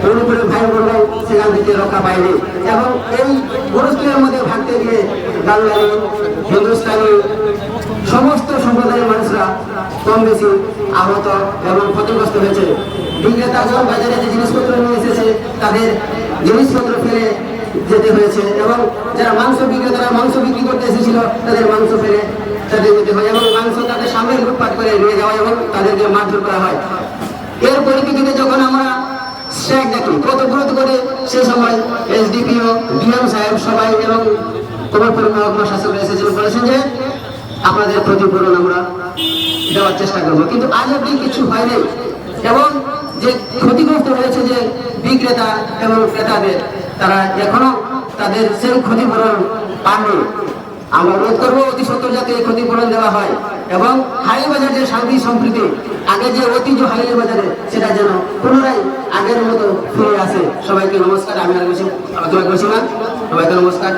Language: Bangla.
মণিপুরের ভাই বোনরাও সেখান থেকে রক্ষা পায়নি। এবং এই গোরস্থানের মধ্যে ভাগতে গিয়ে বাঙালি, হিন্দুস্তানি সমস্ত সম্প্রদায়ের মানুষরা কম বেশি আহত এবং ক্ষতিগ্রস্ত হয়েছে। বিক্রেতা যখন বাজারে যে জিনিসপত্র নিয়ে এসেছে তাদের জিনিসপত্র ফেলে যেতে হয়েছে, এবং যারা মাংস বিক্রেতারা মাংস বিক্রি করতে এসেছিল তাদের মাংস ফেলে তাদের যেতে হয়, এবং মাংস তাদের সামনে লুটপাট করে নিয়ে যাওয়া এবং তাদেরকে মারধর করা হয়। এর পরিপ্রেক্ষিতে যখন আমরা স্ট্রাইক দেখি কত গুরুত্ব করে, সেই সময় এসডিপিও, ডিএম সাহেব সবাই এবং কমলপুর মহকুমা শাসক এসেছিলেন, বলেছেন যে আপনাদের ক্ষতিপূরণ আমরা দেওয়ার চেষ্টা করবো। কিন্তু আজ অব্দি কিছু হয়নি, এবং যে ক্ষতিগ্রস্ত হয়েছে যে বিক্রেতা এবং ক্রেতাদের, তারা এখনো তাদের সেই ক্ষতিপূরণ পাননি। আমরা অনুরোধ করবো অতি সত্তর যাতে এই ক্ষতিপূরণ দেওয়া হয়, এবং হাইলি বাজার যে শান্তি সম্প্রীতি আগে যে ঐতিহ্য হাইলি বাজারে সেটা যেন পুনরায় আগের মতো ফিরে আসে। সবাইকে নমস্কার। আমি আর বেশি আলোচনা করছি না, সবাইকে নমস্কার।